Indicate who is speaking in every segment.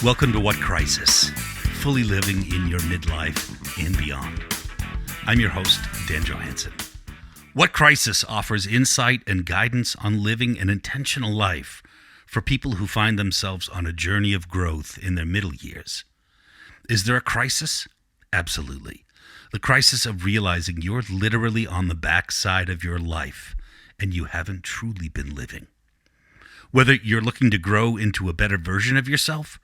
Speaker 1: Welcome to What Crisis? Fully living in your midlife and beyond. I'm your host, Dan Johansson. What Crisis offers insight and guidance on living an intentional life for people who find themselves on a journey of growth in their middle years. Is there a crisis? Absolutely. The crisis of realizing you're literally on the backside of your life and you haven't truly been living. Whether you're looking to grow into a better version of yourself,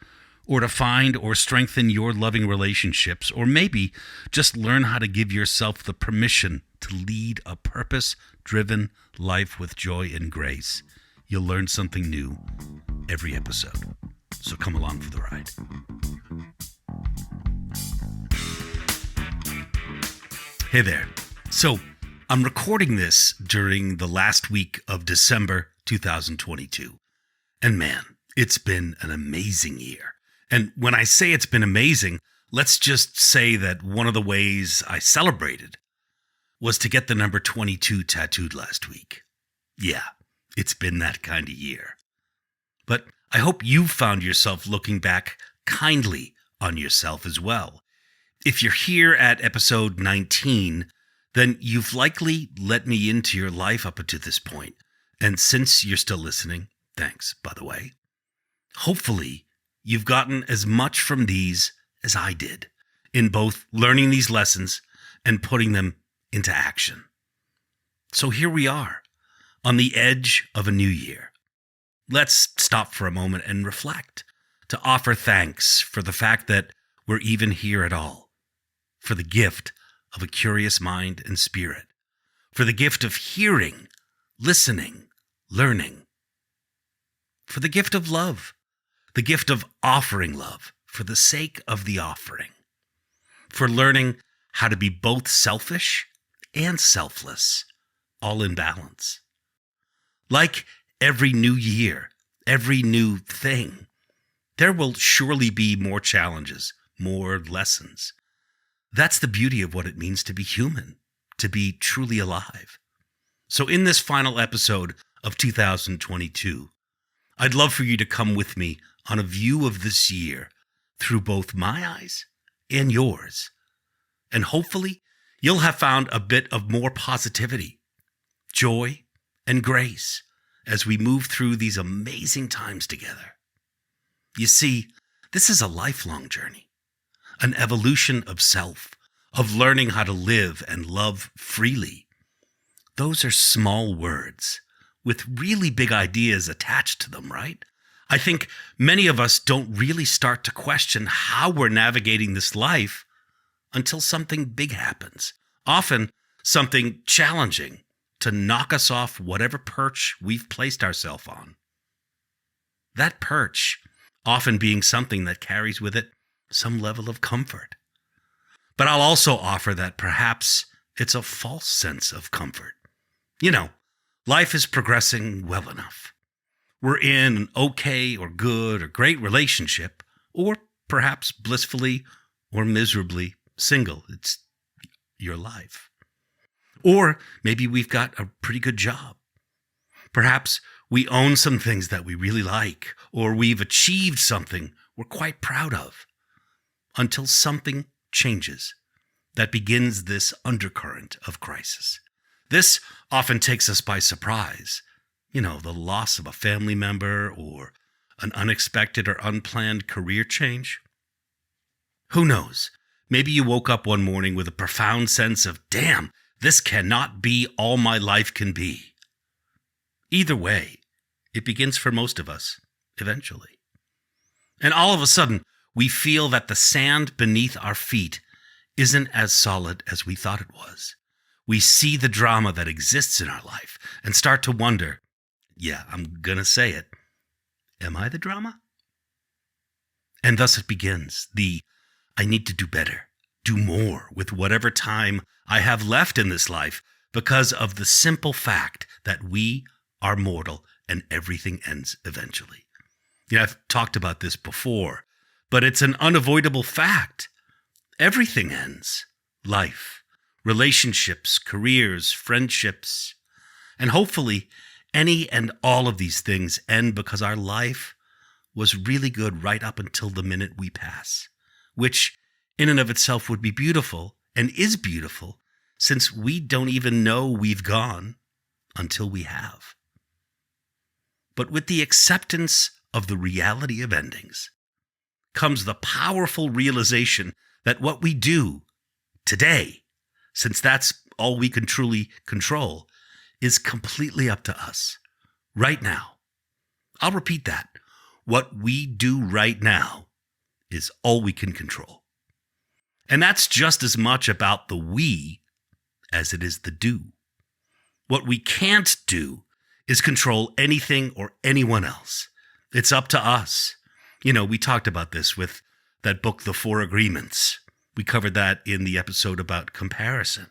Speaker 1: or to find or strengthen your loving relationships, or maybe just learn how to give yourself the permission to lead a purpose-driven life with joy and grace, you'll learn something new every episode. So come along for the ride. Hey there. So I'm recording this during the last week of December 2022. And man, it's been an amazing year. And when I say it's been amazing, let's just say that one of the ways I celebrated was to get the number 22 tattooed last week. Yeah, it's been that kind of year. But I hope you found yourself looking back kindly on yourself as well. If you're here at episode 19, then you've likely let me into your life up until this point. And since you're still listening, thanks, by the way. Hopefully, you've gotten as much from these as I did in both learning these lessons and putting them into action. So here we are, on the edge of a new year. Let's stop for a moment and reflect, to offer thanks for the fact that we're even here at all, for the gift of a curious mind and spirit, for the gift of hearing, listening, learning, for the gift of love, the gift of offering love for the sake of the offering, for learning how to be both selfish and selfless, all in balance. Like every new year, every new thing, there will surely be more challenges, more lessons. That's the beauty of what it means to be human, to be truly alive. So in this final episode of 2022, I'd love for you to come with me on a view of this year through both my eyes and yours. And hopefully, you'll have found a bit of more positivity, joy, and grace as we move through these amazing times together. You see, this is a lifelong journey, an evolution of self, of learning how to live and love freely. Those are small words with really big ideas attached to them, right? I think many of us don't really start to question how we're navigating this life until something big happens, often something challenging to knock us off whatever perch we've placed ourselves on. That perch often being something that carries with it some level of comfort. But I'll also offer that perhaps it's a false sense of comfort. You know, life is progressing well enough. We're in an okay or good or great relationship, or perhaps blissfully or miserably single. It's your life. Or maybe we've got a pretty good job. Perhaps we own some things that we really like, or we've achieved something we're quite proud of, until something changes that begins this undercurrent of crisis. This often takes us by surprise. You know, the loss of a family member or an unexpected or unplanned career change. Who knows? Maybe you woke up one morning with a profound sense of, damn, this cannot be all my life can be. Either way, it begins for most of us, eventually. And all of a sudden, we feel that the sand beneath our feet isn't as solid as we thought it was. We see the drama that exists in our life and start to wonder, yeah, I'm gonna say it, am I the drama? And thus it begins, I need to do better, do more with whatever time I have left in this life because of the simple fact that we are mortal and everything ends eventually. You know, I've talked about this before, but it's an unavoidable fact. Everything ends. Life, relationships, careers, friendships, and hopefully any and all of these things end because our life was really good right up until the minute we pass, which in and of itself would be beautiful and is beautiful since we don't even know we've gone until we have. But with the acceptance of the reality of endings comes the powerful realization that what we do today, since that's all we can truly control, is completely up to us right now. I'll repeat that. What we do right now is all we can control. And that's just as much about the we as it is the do. What we can't do is control anything or anyone else. It's up to us. We talked about this with that book, The Four Agreements. We covered that in the episode about comparison.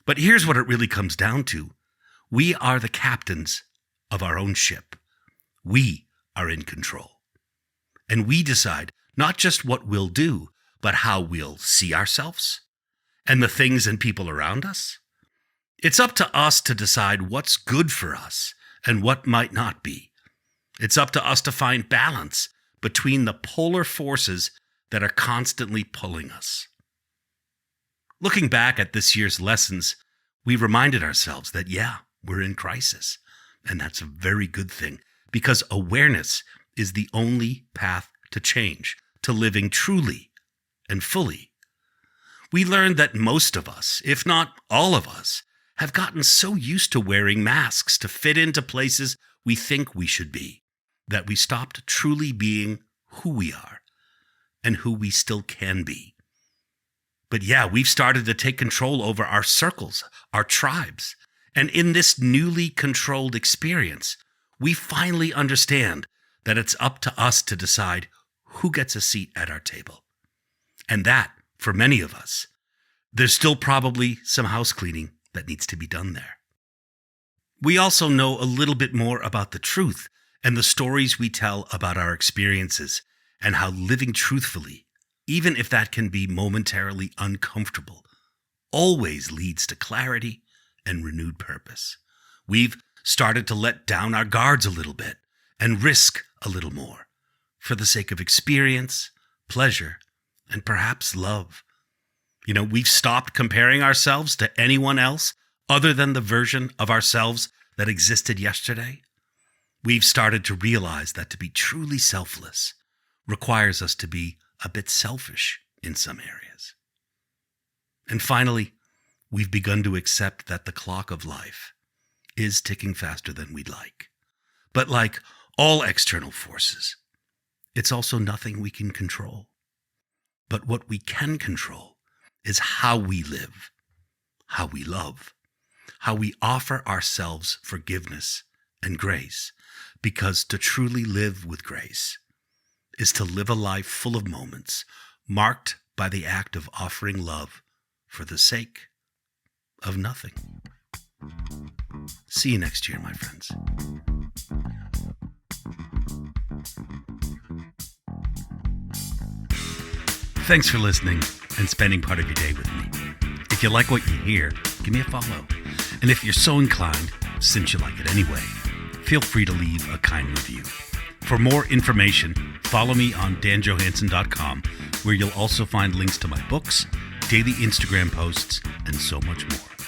Speaker 1: But here's what it really comes down to. We are the captains of our own ship. We are in control. And we decide not just what we'll do, but how we'll see ourselves and the things and people around us. It's up to us to decide what's good for us and what might not be. It's up to us to find balance between the polar forces that are constantly pulling us. Looking back at this year's lessons, we reminded ourselves that, we're in crisis. And that's a very good thing, because awareness is the only path to change, to living truly and fully. We learned that most of us, if not all of us, have gotten so used to wearing masks to fit into places we think we should be, that we stopped truly being who we are and who we still can be. But we've started to take control over our circles, our tribes. And in this newly controlled experience, we finally understand that it's up to us to decide who gets a seat at our table. And that, for many of us, there's still probably some house cleaning that needs to be done there. We also know a little bit more about the truth and the stories we tell about our experiences and how living truthfully, even if that can be momentarily uncomfortable, always leads to clarity and renewed purpose. We've started to let down our guards a little bit and risk a little more for the sake of experience, pleasure, and perhaps love. We've stopped comparing ourselves to anyone else other than the version of ourselves that existed yesterday. We've started to realize that to be truly selfless requires us to be a bit selfish in some areas. And finally, we've begun to accept that the clock of life is ticking faster than we'd like. But like all external forces, it's also nothing we can control. But what we can control is how we live, how we love, how we offer ourselves forgiveness and grace, because to truly live with grace is to live a life full of moments marked by the act of offering love for the sake of nothing. See you next year, my friends. Thanks for listening and spending part of your day with me. If you like what you hear, give me a follow. And if you're so inclined, since you like it anyway, feel free to leave a kind review. For more information, follow me on danjohansson.com, where you'll also find links to my books, daily Instagram posts, and so much more.